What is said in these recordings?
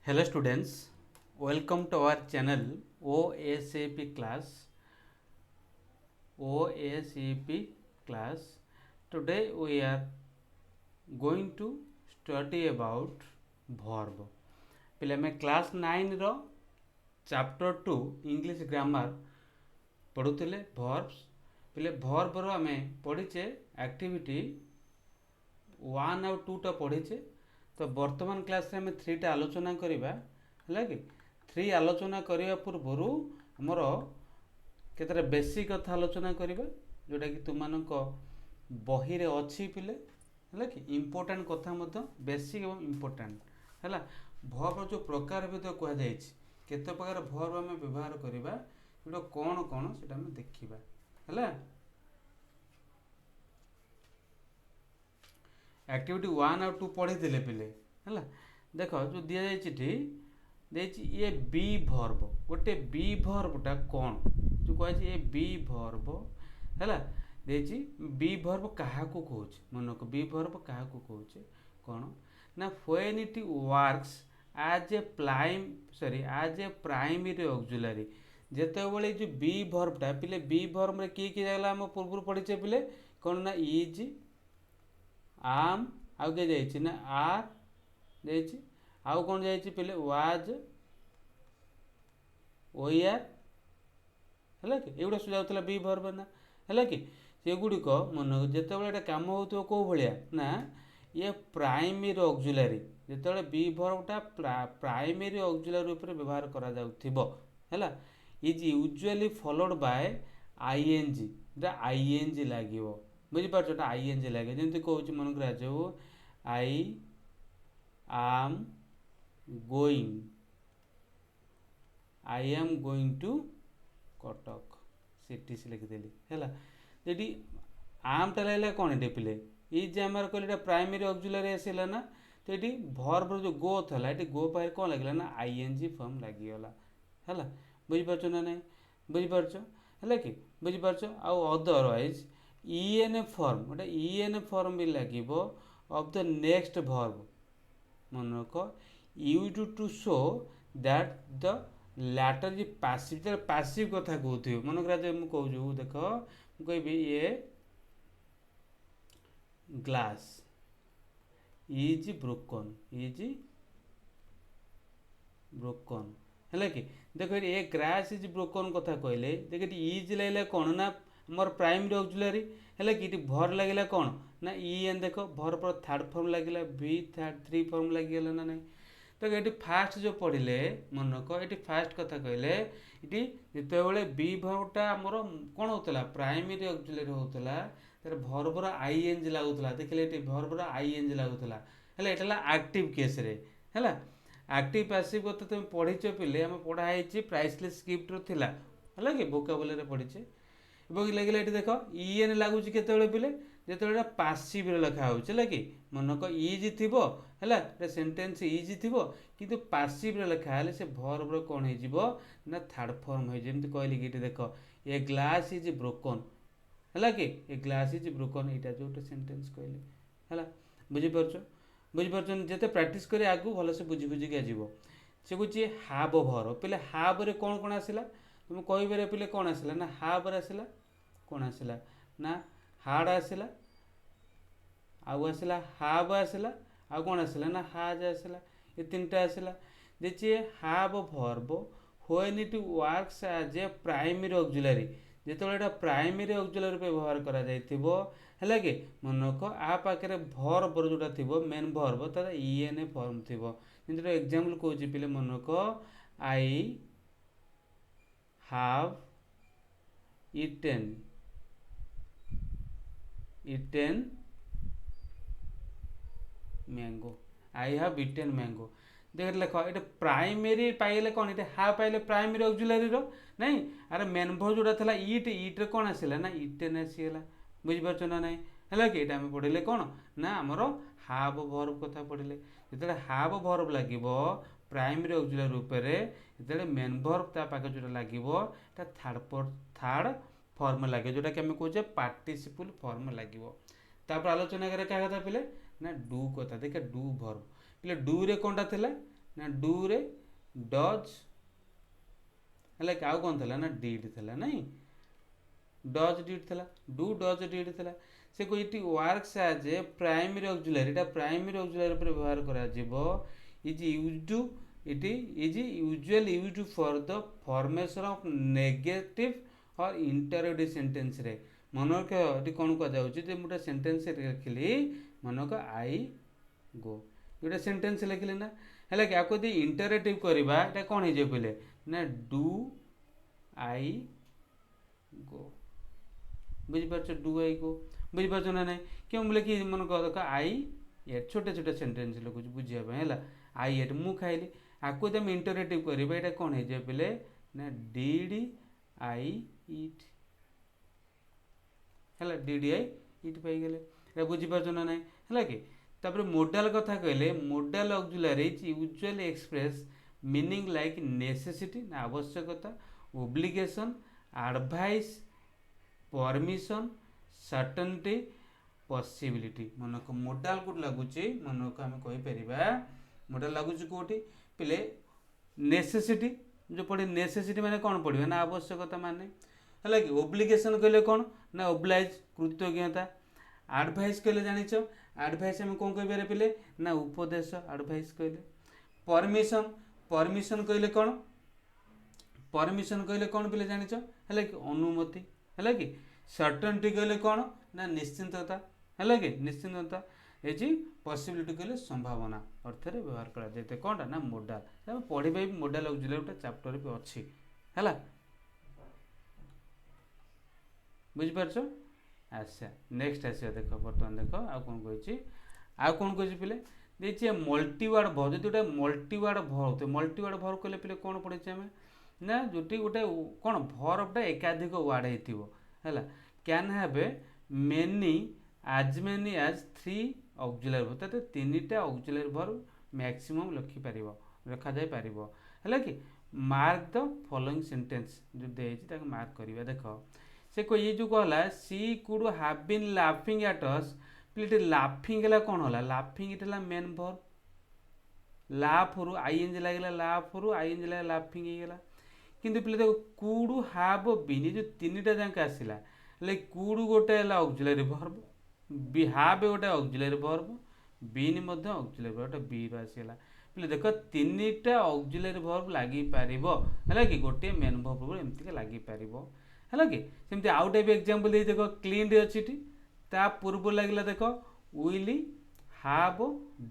Hello students, welcome to our channel OSAP class. OSAP class. Today we are going to study about verb. पहले मैं class 9 रो chapter 2 English grammar पढ़ुले verbs. पहले verb रो आमे पढ़ीचे activity 1 और 2 टा पढ़ीचे. तो वर्तमान class रे आमे 3 टा आलोचना करिबा है कि 3 आलोचना करने पूर्वर आमर केतरा बेसिक कथा आलोचना करवा जोटा कि तुम बही रे अच्छी पिले है कि इम्पोर्टाट कथा बेसिक और इम्पोर्टाट है भर्ब जो प्रकार भी तो कह केते प्रकार भर्ब आम व्यवहार करवा जोटा कौन कौन से देखा है एक्टिविटी 1 और 2 पढ़ी पिले है देख जो दि जाइए ये बी भर्ब गोटे बी भर्बटा कौन जो कहे ये बी भर्ब है बी भर्ब क्या कौच मन को बी भर्ब क्या कौच कौन ना when it works as a primary auxiliary जिते जो बी भर्बटा पिले बी भर्ब में किए जागला आम पूर्व पढ़ीचे पिले कौन ना इज आम आउ किए जाइए ना आर जाइए आउ कौन जाइए पिले वाज ओआर है कि एगुड़ा जाऊला बी भर्ब ना है कि सेगुड़िक मन जिते कम हो कौ भाया ना ये प्राइमरी ऑक्सिलरी जिते बी भर्बटा प्राइमरी ऑक्सिलरी उपर व्यवहार करा है is usually followed by ING ING लगे बुझीपार आईएनजी लगे जमी कौच मन को I am going I am going to Cuttack city से लिखिदेली है जी आमटा लगे कौन ये पिले इज आम कहले प्राइमरी ऑक्सिलरी आसला ना तो ये भर्ब जो गो था ये गो पाखे कौन लगे ना आईएनजी फॉर्म लगिगला है बुझीपार ना ना बुझीपार है कि बुझीपार आउ अदरवाइज ईएनए फॉर्म गोटे ईएनए फॉर्म भी लगे ऑफ द नेक्स्ट भर्ब मन रख use to show that the latter जी पासिव पासिव कथा कहते मन करा मुझे कहूँ देख कह ये ग्लास इज ब्रोकन है कि देख ये ग्लास इज ब्रोकन कथा कहले देख इज लगे कौन ना मोर प्राइमरी ऑक्सिलरी है कि भर लगे कौन ना एन देख भर पर थर्ड फॉर्म लगे बी थ्री फॉर्म लगिगला ना नहीं तो ये फास्ट जो पढ़ले मन रख ये फास्ट कथा कहले ये जिते बी भर्बटा आमर कौन होता प्राइमरी ऑक्सिलरी होता तर भर्बर आईएनजी लगुला देखिए ये भर्बर आईएनजी लगुला है ये एक्टिव केस रे है एक्टिव पैसिव कथा तुम पढ़ीच पिले आम पढ़ाई प्राइसलेस गिफ्ट थिला है कि वोकाबुलरी पढ़ीचे लगे ये देख ईएन लगुच के पिले जो पासिव लिखा है कि मनक इज थी है सेन्टेन्स इज थी कि पासिव लिखा है से भर्बर कौन हो ना थर्ड फॉर्म होमती कहली कि देख ए ग्लास इज ब्रोकन है कि ए ग्लास इज ब्रोकन यहाँ जो सेन्टेन्स कहले है बुझीपार जिते प्राक्ट कर आगू भलसे बुझी बुझिक आजो से कहे हाव भर पिले हाव रे कौन कौन आसला तुम कह पिले कौन आसला ना हाव आसला कौन आसला ना हार्ड आसला आउ आसला हाव आसला आउ कौन आसला ना हाज आसला ये तीन टा आसला देखिए how verb when it works as a primary auxiliary जिते प्राइमरी ऑक्सिलरी व्यवहार करा है कि मनक आ पाखे भर्ब जोटा थी मेन भर्ब तार ईएनए फॉर्म थी जमी एग्जांपल कौच पिले मनक आई हाव eaten mango I how eaten mango देख लिख ये प्राइमरी पाइले कौन ये हाव पाइले प्राइमरी ऑक्सिलरी रो नहीं अरे मेन भर्ब जोटा था इट कौन आसला ना इटेन आसीगला बुझीपार ना नहीं है कि ये पढ़ले कौन ना आमर हाव भर्ब कथा पढ़ले जो हाव भर्ब लगे प्राइमरी ऑक्सिलरी रूप से मेन भर्ब ता पाखे जो लगे थर्ड फॉर्म लगे जोटा कि आम कहे पार्टिसिपल फॉर्म लगे आलोचना क्या कथा पिले ना डू कथा देखे डू भर्ब पिले डू रे कौनटा थिला ना डू रे डज है कि आउ कौन था ना डिड था नहीं डज डिड था डू डज डिड था से को it works as a primary auxiliary एटा प्राइमरी ऑक्सिलरी पर व्यवहार करा जिवो is used to it is usually used for the formation of negative और इंटरोगेटिव सेंटेंस रे मनक ये कौन कहुच्छे मुझे सेंटेंस लिखिली मनक आई गो गोटे सेंटेंस लिखिली ना है कि आपको यदि इंटरेटिव करवा ये कौन हो पहले ना do I go बुझीपार do I गो बुझीपार ना ना क्यों बोले कि मन कह आई एट छोटे छोटे सेंटेंस लिखुच बुझापी है आई एट मु खाइली आपको जब इंटरेटिव करवा ये कौन हो पहले ना डिड आई इट है डिड आई इट पाइगले बुझीपार ना ना है कि तापर मोडाल कथा कहले modal auxiliary usually express meaning like necessity ना आवश्यकता obligation advice permission certainty possibility मनक मोडाल को लगुच मनक आम कहीपर मोडाल लगुच कौटी पे नेसेसिटी जो पढ़े नेसेसिटी माने कौन पढ़े ना आवश्यकता माने है कि ओब्लिगेशन कहले कौन ना ओब्लाइज कृतज्ञता एडवाइस कहले जानिच एडवाइस आम कौन कहीपर पे ना उपदेश एडवाइस कहले परमिशन परमिशन कहले कौन परमिशन कहले कौन पे जानिच है कि अनुमति है कि सर्टेनिटी कहले कौन ना निश्चिंतता है कि निश्चिंतता ये पॉसिबिलिटी कहले संभावना अर्थ रे व्यवहार करा जाए कौनटा ना मोडाल पढ़े मोडाल ऑक्सिलरी गोटे चैप्टर भी अच्छी है बुझीपार अच्छा नेक्स्ट आसिया देख बर्तमान देख आउ कौन कही पे देखिए मल्टीवार्ड भर जो गोटे मल्टीवार्ड भर होते मल्टीवार्ड भर कहले पे कौन पढ़े आम ना जो गोटे कौन भरटा एकाधिक वार्ड है can have many as 3 auxiliary verb तो 3टा ऑक्सिलरी भर मैक्सिमम लिखिपर रखा जाए पार है कि मार्क द फॉलोइंग सेंटेंस जो देती मार्क करवा देख से को ये जो कहला सी could have been laughing at us please laughing है कौन है लाफिंग इट है मेन भर लाफ रु आईएनजी लगे लाफ रु आईएनजी लगे लाफिंग होगा किंतु पे देखो कुड हैव बीन जो 3टा जाक आसला कुड गोटे है ऑक्सिलरी भर्ब बी हैव गोटे auxiliary verb been auxiliary verb be रु आसला पे देख 3टा ऑक्सिलरी भर्ब लगी पार है कि गोटे मेन भर्ब एमती लगी पार है कि सेमती आउ टाइप एग्जांपल दे देख क्लीन अच्छी ता पूर्व लगे देख विल हैव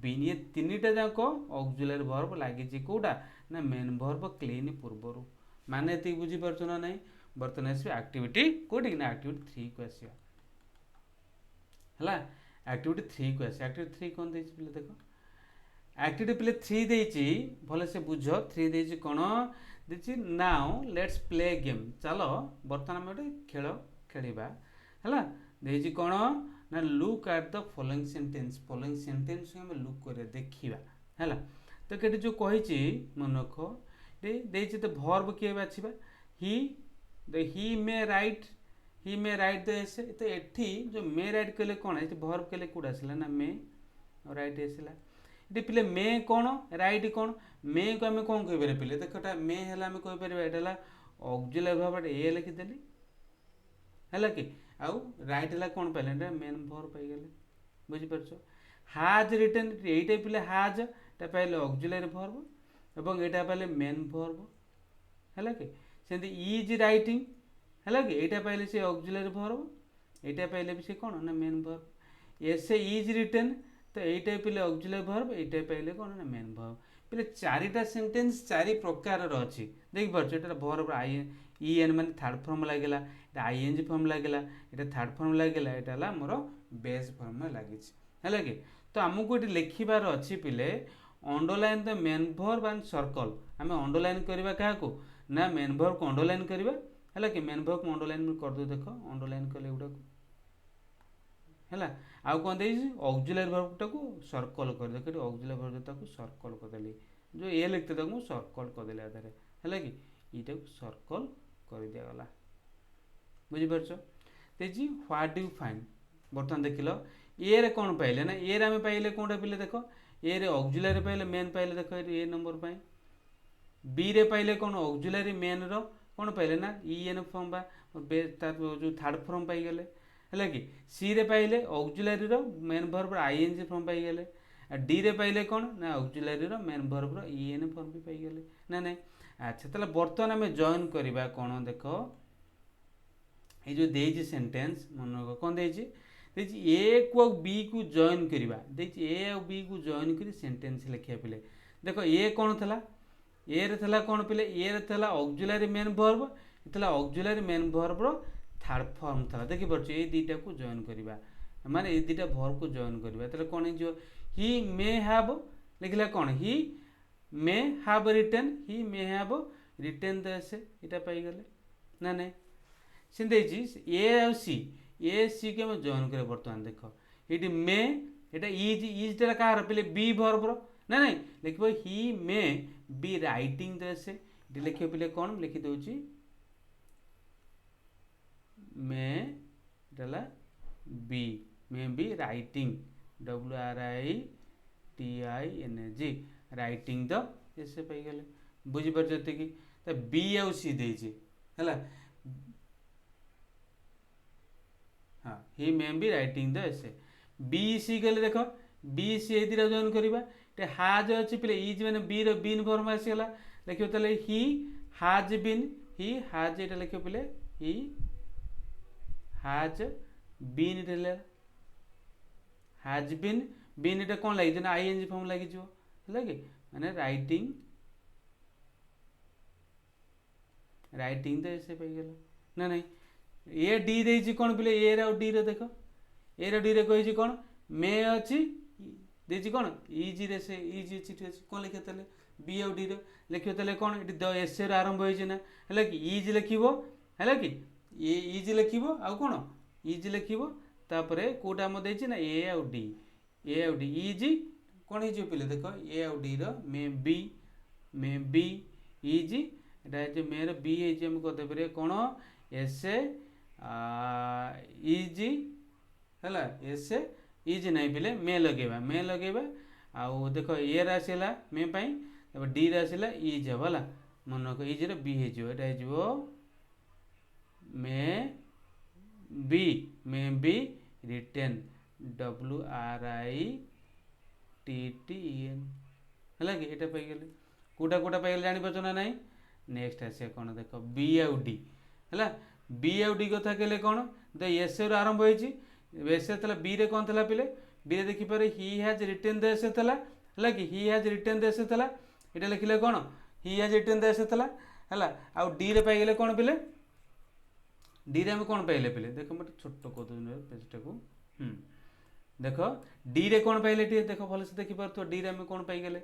बीन ये 3टा जाक ऑक्सिलरी भर्ब लगी कौटा ना मेन भर्ब क्लीन पूर्वर माने ये बुझीपार ना ना बर्तमान आसो एक्टिविटी कौटी ना एक्टिविटी 3 को आस एक्टिविटी 3 को आस एक्टिविटी 3 कौन देख एक्टिविटी पे 3 देती भले से बुझ 3 देती कौन देती नाउ लेट्स प्ले गेम चलो बर्तमान आम गोटे खेल खेलिबा है देती कौन ना look at the following sentence हम लुक कर देखा है तो कहीं जो कही मनख देती तो भर्ब किए बाछा ही मे राइट द एसे तो एठी जो मे राइट कहले कौन है भर्ब कहले कौट आसला ना मे राइट आसला ये पे मे कौन राइट कौन मे को आम कौन कहीपर पे देखा मे है आम कहीपर ये ऑक्सिलरी भर्ब ए लिखिदेली है कि आउ राइट है कौन पाइले मेन भर्ब पाइगले बुझीपार हाज रिटर्न यहीटा पे हाज पाइले ऑक्सिलरी भर्ब एवं यहाँ पाइले मेन भर्ब है कि सेमती इज राइटिंग है कि यहाँ पाइले से ऑक्सिलरी भर्ब यहाँ पाइले भी से कौन ना main verb essay is return तो यहीटा पे ऑक्सिलरी भर्ब यहाँ पाइले कौन ना मेन भर्ब पे 4टा सेंटेंस 4 प्रकार अच्छी देखिए ये भर्ब आई ई एन मान थर्ड फॉर्म लगे आईएनजी फॉर्म लगे ये थर्ड फॉर्म लगे यहाँ मोर बेस फॉर्म लगी है कि तो आमको ये लिखार अच्छी पे underline the main verb and circle आम अंडरलाइन करवा क्या ना मेन भर्ब को अंडरलाइन करवा है कि मेन भर्ब को अंडरलाइन करदे देख अंडरलाइन कले गुड़ा है आउ कौन दे ऑक्सिलरी भर्ब टाको सर्कल कर देख ऑक्सिलरी भर्ब सर्कल करदेली जो ए लिखते मुझे सर्कल करदेली आधार है कि ये सर्कल कर दिगला बुझीपार देखिए व्हाट डू यू फाइंड बर्तमान देख ल ए रे कौन पाइले ना ए रे आम पाइले कौन पे देख ए रे ऑक्सिलरी पाइले मेन पाइले देखो ए नंबर पाई बी रे पाइले कौन ऑक्सिलरी मेन रो कौन पाइले ना एन फॉर्म बा जो थर्ड फॉर्म पाई गले है कि सी रे पाइले ऑक्सिलरी रो मेन वर्ब आईएनजी फॉर्म पाई गले डी रे पाइले कौन ना ऑक्सिलरी रो मेन वर्ब रो ईएन फॉर्म भी पाई गले ना नहीं। अच्छा ताले बर्तमान आम जॉइन करबा कौन देख ये जो देजी सेंटेंस मन कौन देजी ए को बी को जॉइन करवा ए और बी को जॉइन कर सेंटेंस लिखा पिले देख ए कौन था ए रे थला कौन पिले ए रे थला ऑक्सिलरी मेन वर्ब इतला ऑक्सिलरी मेन वर्ब रो थर्ड फॉर्म था देखि परछ ए दुईटा को जॉइन करवा माने ए दुईटा वर्ब को जॉइन करवा तले कौन जो ही मे हैव लिखला कौन ही may have written the essay इटा पाई गले ना नहीं सिंधे ए और सी ए सी के मैं जॉइन करे बर्तमान देख ये मे एटा इज टा कहार पहले बी वर्ब रो ना नहीं लिखब he may be writing the essay ये लिखे पहले कौन लिखि दउची मे डला be may be writing WRITING writing the essay पाई गले बुझी परछते कि त बी और सी देछि हला हाँ he may be writing the essay B C गले देखो बी सी ए दिरा जॉइन करबा ते हाज अछि पले इज माने बी रो बीन फॉर्म आसीला लिखियो तले ही हाज एटा लिखियो पले ही हाज बीन रेले हाज बीन एटा कोन लागि जने आईएनजी फॉर्म लागि जो हला कि माने राइटिंग द ऐसे पाई गेल ना नहीं ए डी देछि कोन पले ए रे डी रे देखो ए रे डी रे कहि कोन मे अछि देछि कोन इजी रे से इजी चिठी अछि कोन लिखे तले बी और डी रे लिखियो तले कोन इटी द एस रे आरंभ होई ना हला कि इज लिखिबो हला कि ए इज लिखिबो आ कोन इज लिखिबो तापरे कोटा म देछि ना ए और डी इज कोन हिजो पले देखो ए और डी रो मे बी इज एटा जे मेर बी एज हम को देबरे कोन एसे इज हला एसे इज नहीं पले मे लगेबा आउ देखो ए रासिला मे पाई तब डी रासिला इज हला मन को इज रे बी हेजो एटा हेजो मे बी रिटन WRITTEN हला कि एटा पाई गेले कोटा पाई गेले जानि पछो ना नहीं। नेक्स्ट आसे कौन देख बी आउ डी है बी आउ डी कथा कहले कौन द एस रो आरंभ होइछि एस तला बी रे कौन थला पिले बी रे देखि पारे he has written the essay थला हला कि he has written the essay थला एटा लिखले कौन he has written the essay थला हला आउ डी रे पाई गेले कौन पिले डी रे हम कौन पाइले पिले देखो मत छोटो को दो पेजटा को देखो डी रे कौन पाइले टी देखो भले से देखि परतो डी रे हम कौन पाई गेले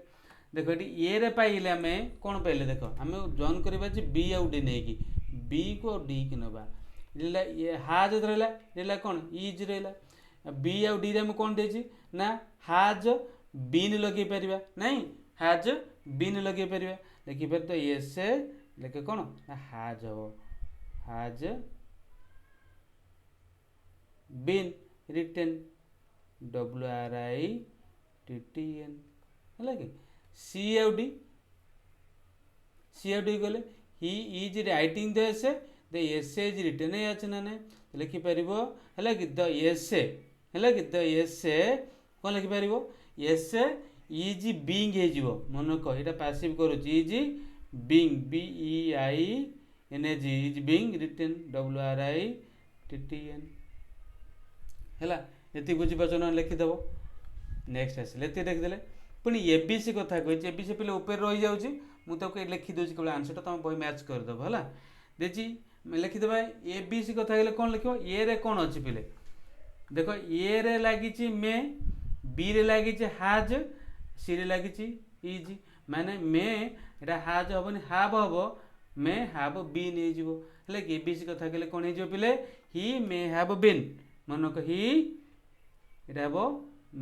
देखो ये ए रे पाइले आम कौन पाइले देख आम जॉइन करवा बी आउ डी नहीं कि बी को डी की नवा ये हाज रहा कौन इज रहा बी आउ डी रे आम कौन देछि ना हाज बीन लगे पारिबा नहीं हाज बीन लगे पारिबा देखि पार तो एसे लेके कौन ना हाज हो हाज बीन रिटन WRITTEN है कि सी आउ डी गले he is writing the essay the essay is written है अछि ना नहीं लिखि परिबो हला कि द एसे हला कि द एसे कोन लिखि परिबो एसे इज बीइंग हे जिवो मन को एटा पैसिव करू is being BEING is being written WRITTEN हला एति बुझि पछन लिखि देबो। नेक्स्ट आसे लेति देख देले पुनी एबीसी कथा कहि एबीसी पहिले ऊपर रहि जाउची मु तो लिखि दोछि केवल आंसर तो बही मैच कर दब हला देछि लिखि देबा एबीसी कथा गेले कोन लिखिबो ए रे कोन अछि पहिले देखो ए रे लागिछि मे बी रे लागिछि हाज सी रे लागिछि इज माने मे एटा हाज हबनी हाव हबो मे हाव बीन हे जिवो हले कि एबीसी कथा गेले कोन हे जिवो पहिले ही मे हैव बीन मन को ही एटा हबो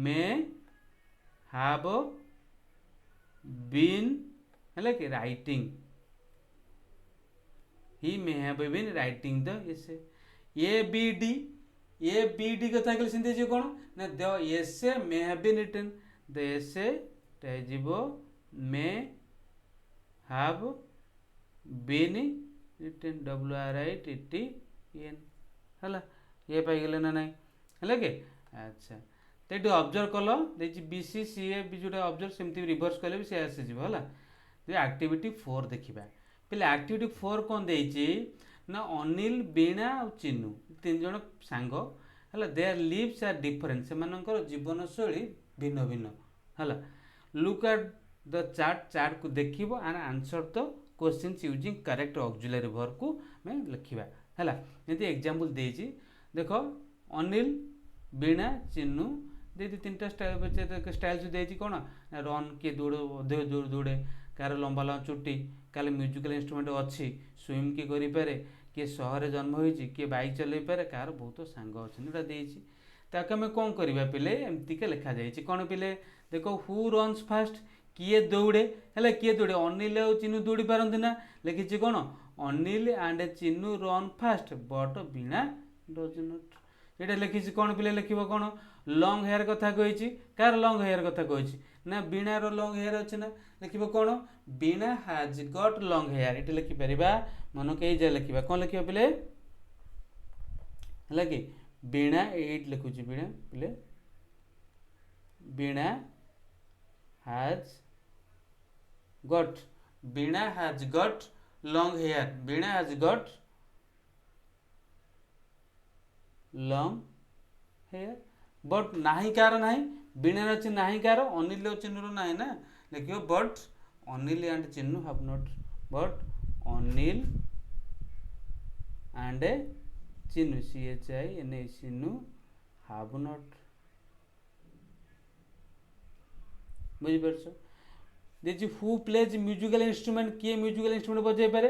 मे have been like writing he may have been writing the essay ABD कथा कहले सिंधे जे कोन ना the essay may have been written the essay may have been written WRITTEN है ये पाइगले ना नाई है कि अच्छा तो ये ऑब्जर्व कल देखिए बीसी सीए भी जो ऑब्जर्व सेमती रिवर्स कले भी से आसीज है तो एक्टिविटी 4 देखा पे एक्टिविटी 4 कौन देची ना अनिल बीणा और चिन्नू 3 जन सांग है देयर लिव्स आर डिफरेंट से जीवन शैली भिन्न भिन्न है लुक एट द चार्ट को देखिबो and answer the questions using correct auxiliary verb को मैं लिखिबा है ये एग्जांपल देची देखो अनिल बीणा चिन्नू दीदी 3टा स्टाइल देची कौन रन किए दौड़ अधिक दूर दौड़े कार लंबा लंबा चुट्टी काले म्यूजिकल इंस्ट्रुमेंट अच्छी स्विम किए करें किए सहर जन्म होती किए बैक चल पारे कार बहुत सांग अच्छा देची ताकि आम कौन करवा पिले एमती लिखा जाए कौन पिले देखो हु रन्स फास्ट किए दौड़े है किए दौड़े अनिल और चिन्नू दौड़ी पारती ना लिखी कौन Anil and Chinnu run fast but Bina does not ये लिखी कौन पिले लिख कौन लंग हेयर कथा कही कार लंग हेयर कथा कही ना बीणार लंग हेयर अच्छे ना लिख कौन बीणा हाज गट लंग हेयर ये लिखिपर मन कई जाए लिखा कौन लिख पिले है कि बीणा एट लिखुची बीणा पिले बीणा हाज गट बीणा हाज गट लंग हेयर बीणा हाज गट लंग हेयर बट नाही कार नाही बीणा अच्छे नाही कार अनिल चिन्नू ना ना लिखियो but Anil and Chinnu have not but Anil and Chinnu CHINU Chinnu have not बुझिपारछ देखिए हु प्लेज म्यूजिकल इंस्ट्रुमेंट किए म्यूजिकल इंस्ट्रुमेंट बजाई पारे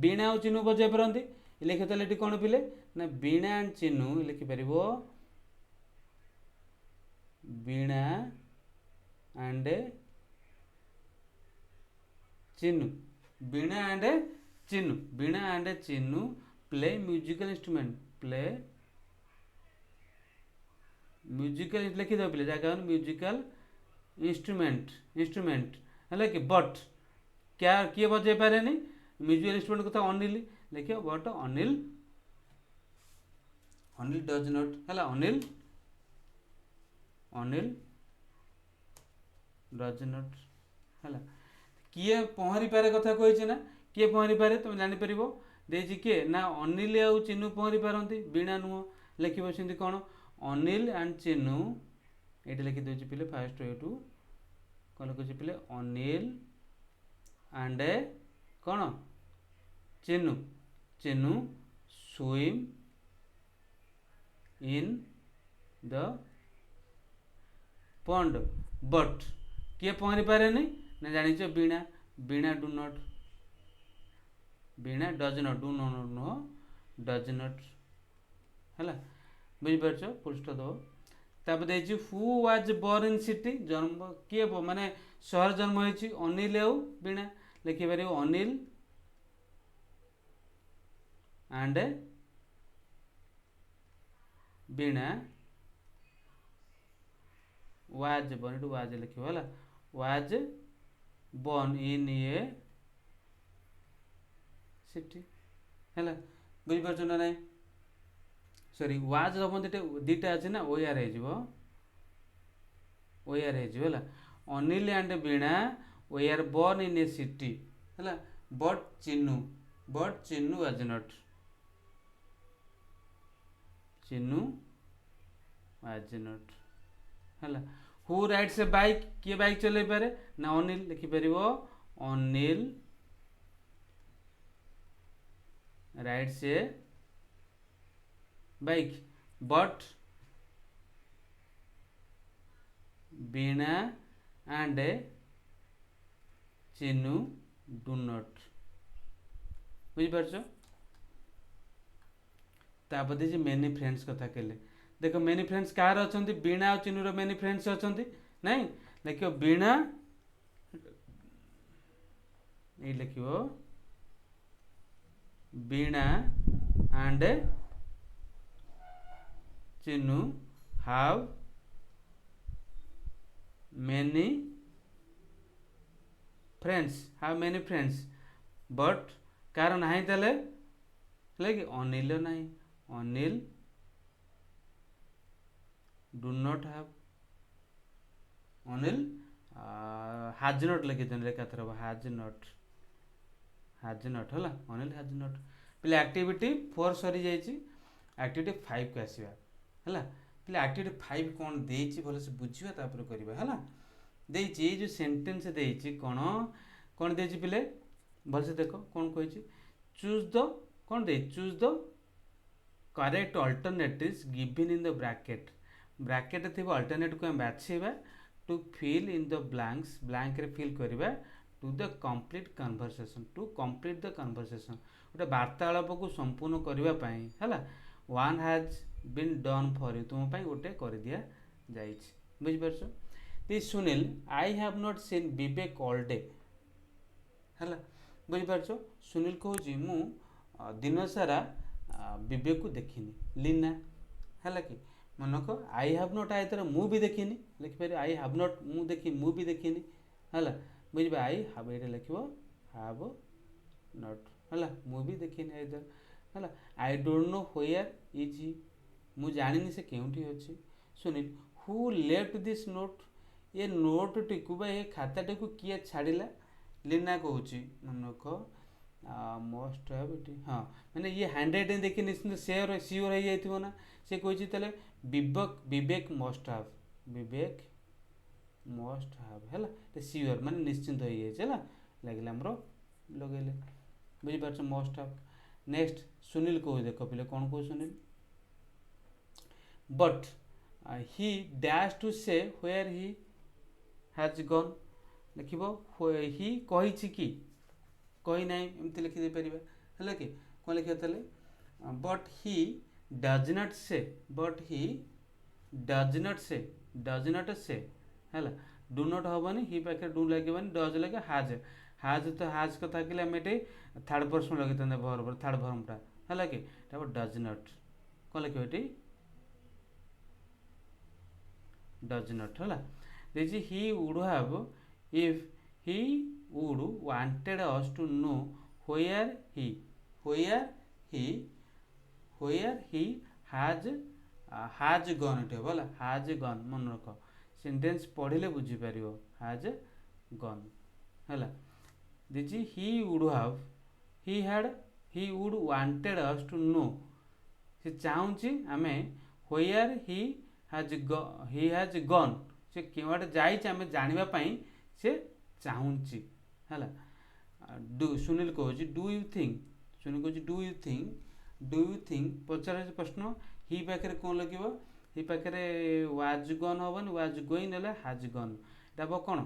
बीणा और चिन्नू बजाई पारती लिखे तो ये कौन पिले ना बीणा एंड चिन्नू लिखिपर Bina and Chinnu Bina and Chinnu Bina and Chinnu play musical instrument play musical लिखी दे पिले जगह म्यूजिकल इंस्ट्रुमेंट है कि बट क्या किए बजाई पारे म्यूजिकल इंस्ट्रुमेंट कथा अनिल लिखिए बट अनिल डज नॉट है अनिल डज नॉट है किए पहरी पारे कथा कही ना किए पहरी पारे तुम जापर देजी किए ना अनिल आउ चिन्नू पहरी पारती बीणा नुह लिख कौन अनिल एंड चिन्नू ये लिखिदे पिले फास्ट एटू कौन लिखुचे पिले अनिल एंड कौन Chinnu Chinnu swim in the pond but किए पहरी पारे ना जानिच Bina Bina do not Bina does not do no no does not है बुझिपार फुल स्टॉप दो तापर देखिए who was born in city जन्म किए माने सहर जन्म होती अनिल आउ बीणा लिखिपर Anil and Bina was born it was लिख was born in a city है बुझिपार ना ना सॉरी वाज दीटा अच्छे ना ओआर ओआर है Anil and Bina or born in a city है but Chinnu was not Chinnu was not है हु राइड्स ए बाइक किए बाइक चल पारे ना अनिल लिखिपर Anil rides a bike but Bina and Chinnu do not बुझिपार तापर देखिए मेनी फ्रेंड्स कथा कहले देखो मेनी फ्रेंड्स कार अच्छा बीणा और चिन्नूर मेनी फ्रेंड्स अच्छा नहीं लिख बीणा ये लिख Bina and Chinnu have many friends, have many friends, but କାର ନାହିଁ ତାହେଲେ ହେଲା କି ଅନିଲ ନାହିଁ, Anil do not have, Anil has not ଲେଖିଛନ୍ତି ଏକାଥର has not ହେଲା, ଅନିଲ has not। ପିଲେ ଆକ୍ଟିଭିଟି 4 ସରି ଯାଇଛି, ଆକ୍ଟିଭିଟି 5 କୁ ଆସିବା ହେଲା। ପିଲେ ଆକ୍ଟିଭିଟି 5 କ'ଣ ଦେଇଛି ଭଲସେ ବୁଝିବା ତାପରେ କରିବା ହେଲା। ଦେଇଛି ଏଇ ଯେଉଁ ସେଣ୍ଟେନ୍ସ ଦେଇଛି କ'ଣ ଦେଇଛି ପିଲେ ଭଲସେ ଦେଖ କ'ଣ କହିଛି, ଚୁଜ୍ ଦ କ'ଣ ଦେଇଛି, choose the correct alternatives given in the bracket, bracket ଥିବା ଅଲ୍ଟରନେଟିଭ୍କୁ ଆମେ ବାଛିବା, to fill in the blanks, ବ୍ଲାଙ୍କରେ ଫିଲ୍ କରିବା, to the complete conversation, to complete the conversation, ଗୋଟେ ବାର୍ତ୍ତାଳାପକୁ ସମ୍ପୂର୍ଣ୍ଣ କରିବା ପାଇଁ ହେଲା। One has been done for you, ତୁମ ପାଇଁ ଗୋଟେ କରିଦିଆ ଯାଇଛି, ବୁଝିପାରୁଛ। The Sunil I have not seen Vivek all day ହେଲା, ବୁଝିପାରୁଛ। ସୁନିଲ କହୁଛି ମୁଁ ଦିନସାରା ବିବେକକୁ ଦେଖିନି। ଲିନା ହେଲା କି ମନକ ଆଇ ହ୍ୟାଭ୍ ନଟ୍ ଆଇଥର ମୁଁ ବି ଦେଖିନି, ଲେଖିପାରିବ ଆଇ ହ୍ୟାଭ୍ ନଟ୍ ମୁଁ ଦେଖିନି, ମୁଁ ବି ଦେଖିନି ହେଲା, ବୁଝିବା। ଆଇ ହାଭ୍ ଏଇଟା ଲେଖିବ ହାଭ୍ ନଟ୍ ହେଲା, ମୁଁ ବି ଦେଖିନି ଆଇଦର ହେଲା। I don't know where is he, ମୁଁ ଜାଣିନି ସେ କେଉଁଠି ଅଛି। Sunil who left this note, ଏ ନୋଟ୍ଟିକୁ ବା ଏ ଖାତାଟିକୁ କିଏ ଛାଡ଼ିଲା। ଲିନା କହୁଛି ମନକ ମଷ୍ଟ ହାଭ୍ ଏଠି, ହଁ ମାନେ ଇଏ ହ୍ୟାଣ୍ଡ ରାଇଟିଂ ଦେଖି ନିଶ୍ଚିନ୍ତ ସିଓର ହେଇଯାଇଥିବ ନା। ସେ କହିଛି ତାହେଲେ ବିବେକ ମଷ୍ଟ ହାଭ୍, ବିବେକ ମଷ୍ଟ ହାଭ୍ ହେଲା, ସିଓର ମାନେ ନିଶ୍ଚିନ୍ତ ହେଇଯାଇଛି ହେଲା, ଲାଗିଲା ଆମର ଲଗେଇଲେ, ବୁଝିପାରୁଛ ମଷ୍ଟ ହାଭ୍। ନେକ୍ସଟ ସୁନିଲ କହୁଛି, ଦେଖ ପିଲେ କ'ଣ କହୁଛି ସୁନିଲ, ବଟ୍ ହି ଡ୍ୟାଶ ଟୁ ସେ ହ୍ୱେୟାର ହି ହାଜ୍ ଗନ୍, ଲେଖିବ ହି କହିଛି କି, କହି ନାହିଁ, ଏମିତି ଲେଖିଦେଇପାରିବା ହେଲା କି। କ'ଣ ଲେଖିବା ତାହେଲେ, ବଟ୍ ହି ଡଜ୍ ନଟ୍ ସେ, ବଟ୍ ହି ଡଜ୍ ନଟ୍ ସେ, ଡଜ୍ ନଟ୍ ସେ ହେଲା। ଡୁ ନଟ୍ ହେବନି, ହି ପାଖରେ ଡୁ ଲାଗିବନି, ଡଜ୍ ଲାଗେ ହାଜ୍, ହାଜ୍ ତ ହାଜ୍ କଥା କହିଲେ ଆମେ ଏଠି ଥାର୍ଡ଼ ପର୍ସନ୍ ଲଗେଇଥାନ୍ତେ, ଭର୍ବ ଥାର୍ଡ଼ ଫର୍ମଟା ହେଲା କି, ତାପରେ ଡଜ୍ ନଟ୍ କ'ଣ ଲେଖିବ ଏଠି ଡଜ୍ ନଟ୍ ହେଲା। ଦେଇଛି he would have if he would wanted us to know where he, where he has gone, ଏଠି ହେବ ହେଲା ହାଜ୍ ଗନ୍, ମନେ ରଖ ସେଣ୍ଟେନ୍ସ ପଢ଼ିଲେ ବୁଝିପାରିବ ହାଜ୍ ଗନ୍ ହେଲା। ଦେଇଛି he would have, he would wanted us to know, ସେ ଚାହୁଁଛି ଆମେ ହ୍ୱେୟାର ହି ହାଜ୍ ଗନ୍, ସେ କେଉଁଆଡ଼େ ଯାଇଛି ଆମେ ଜାଣିବା ପାଇଁ ସେ ଚାହୁଁଛି ହେଲା। ସୁନିଲ କହୁଛି ଡୁ ୟୁ ଥିଙ୍କ, ସୁନିଲ କହୁଛି ଡୁ ୟୁ ଥିଙ୍କ, ପଚାରୁଛି ପ୍ରଶ୍ନ, ହି ପାଖରେ କ'ଣ ଲେଖିବ, ହି ପାଖରେ ୱାଜ୍ ଗନ୍ ହେବନି, ୱାଜ୍ ଗୋଇଂ ନେଲେ ହାଜ୍ ଗନ୍, ଏଇଟା ହେବ କ'ଣ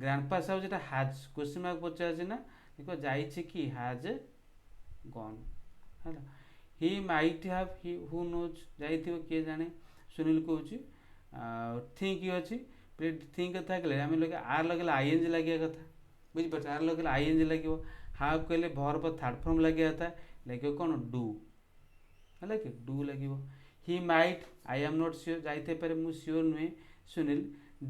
ଗ୍ରାଣ୍ଡପାସ୍ ହେଉଛି, ଏଇଟା ହାଜ୍ କ୍ୱେଶ୍ଚନ୍ ମାର୍କ ପଚାରୁଛି ନା, ଦେଖିବ ଯାଇଛି କି ହାଜ୍ ଗନ୍ ହେଲା। ହି ମାଇଟ୍ ହାଭ୍, ହୁ ନୋଜ୍ ଯାଇଥିବ କିଏ ଜାଣେ। ସୁନିଲ କହୁଛି ଥିଙ୍କ ଅଛି, ଥିଙ୍କ କଥା କହିଲେ ଆମେ ଲଗେଇବା ଆର୍ ଲଗେଇଲେ ଆଇଏନ୍ଜି ଲାଗିବା କଥା, ବୁଝିପାରୁଛ, ଆର୍ ଲଗେଇଲେ ଆଇଏନ୍ଜି ଲାଗିବ। ହାଭ୍ କହିଲେ ଭର୍ବ ଥାର୍ଡ଼ ଫର୍ମ ଲାଗିବା କଥା, ଲାଗିବ କ'ଣ ଡୁ ହେଲା କି, ଡୁ ଲାଗିବ। He might I am not sure, ଯାଇଥାଇପାରେ ମୁଁ ସିଓର ନୁହେଁ। ସୁନିଲ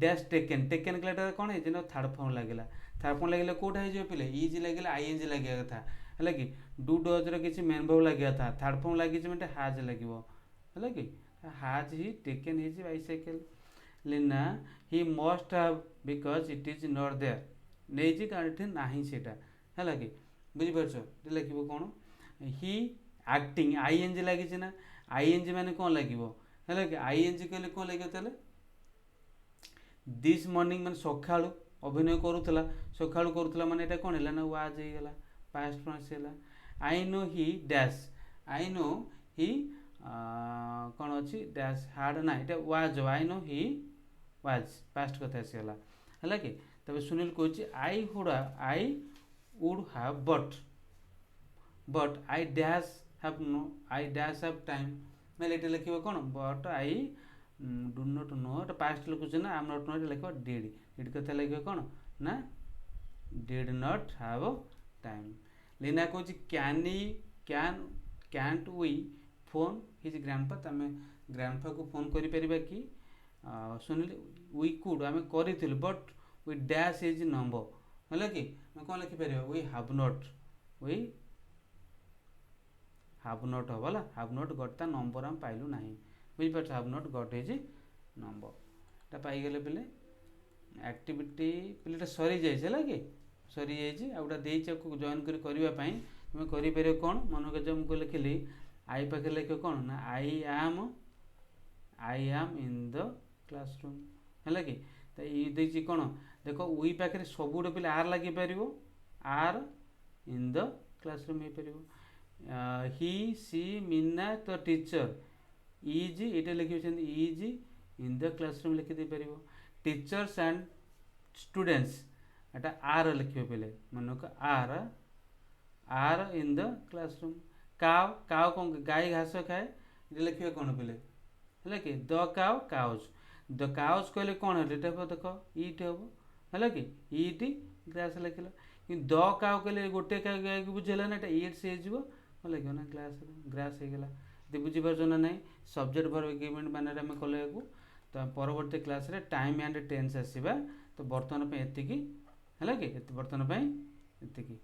ଡ୍ୟାସ୍ ଟେକେନ୍, ଟେକେନ୍ କହିଲାଟା କ'ଣ ହେଇଛି ନା ଥାର୍ଡ଼ ଫର୍ମ ଲାଗିଲା, ଥାର୍ଡ଼ ଫର୍ମ ଲାଗିଲେ କେଉଁଟା ହେଇଯିବ ପିଲେ, ଇଜି ଲାଗିଲେ ଆଇଏନ୍ଜି ଲାଗିବା କଥା ହେଲା କି। ଡୁ ଡଜ୍ର କିଛି ମେନ୍ ଭର୍ବ ଲାଗିବା କଥା, ଥାର୍ଡ଼ ଫର୍ମ ଲାଗିଛି ମାନେ ହାଜ୍ ଲାଗିବ ହେଲା କି, ହାଜ୍ ହି ଟେକେନ୍ ହେଇଛି bicycle. Leena he must have because it is not there, ନେଇଛି କାରଣ ଏଠି ନାହିଁ ସେଇଟା ହେଲା କି, ବୁଝିପାରୁଛ। ଲେଖିବ କ'ଣ ହି ଆକ୍ଟିଂ, ଆଇଏନ୍ଜି ଲାଗିଛି ନା, ଆଇଏନ୍ଜି ମାନେ କ'ଣ ଲାଗିବ ହେଲା କି, ଆଇଏନ୍ଜି କହିଲେ କ'ଣ ଲାଗିବ ତାହେଲେ, ଦିସ୍ ମର୍ଣ୍ଣିଂ ମାନେ ସକାଳୁ ଅଭିନୟ କରୁଥିଲା, ସକାଳୁ କରୁଥିଲା ମାନେ ଏଇଟା କ'ଣ ହେଲା ନା ୱାଜ୍ ହେଇଗଲା, ପାଷ୍ଟ ଟେନ୍ସ ହେଲା। I know he dash, I know he କ'ଣ ଅଛି ଡ୍ୟାସ୍ ହାର୍ଡ଼ ନା, ଏଇଟା was, I know he was past କଥା ଆସିଗଲା ହେଲା କି। ତାପରେ ସୁନିଲ କହୁଛି I would have but I dash have time, ମାନେ ଏଇଟା ଲେଖିବ କ'ଣ but I do not know, ଏଇଟା ପାଷ୍ଟ ଲେଖୁଛି ନା, ଆମ୍ ନଟ୍ ନୋ, ଏଇଟା ଲେଖିବ ଡିଡ୍ କଥା ଲେଖିବ କ'ଣ ନା did not have time. Leena କହୁଛି can't we phone his grandpa, ଆମେ ଗ୍ରାଣ୍ଡଫାକୁ ଫୋନ୍ କରିପାରିବା କି, सुनिले वी कुड आम करूँ but we dash is number है कि कौन लिखिपर वी हाव नॉट हम हाव नॉट गट ता नंबर आम पाइलु ना बुझीपार हाव नॉट गट इज नंबर पाईगले पे एक्टिविटी पे सरी जाए कि सरी जाइए आउटा देको जॉइन करने तुम कर कौन मन कर मुझे लिखिली आई पाखे लिख कौन ना I am in the classroom है कि ये कौन देख वी पाखे सब गुटे पे आर लगे पार आर इन द क्लासरूम हो पार ही सी मीना तो टीचर इज ये लिखे इज इन द क्लासरूम लिखिदे पार टीचर्स एंड स्टूडेंट्स एटा आर लिखे पे मन को आर इन द क्लासरूम काव काव कौन गाय घास खाए ये लिखे कौन पे है कि द काव काउज द काउज कहले कौन है देख ईट हम है कि ईट ग्रास लिखल कि द काव कहले गोटे गाय को बुझेगा ना इट्स हो लगे ना ग्रास हो गला ये बुझीपार ना ना सब्जेक्ट वर्ब एग्रीमेंट मैनर आम कल तो परवर्ती क्लास रे टाइम एंड टेन्स आसवा तो बर्तमान एतिकी है कि बर्तमान एतिकी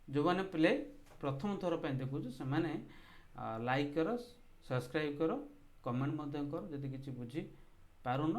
जो मैंने प्ले प्रथम थर पर देखु से मैंने लाइक कर सब्सक्राइब कर कमेंट कर जदि किसी बुझी पारुन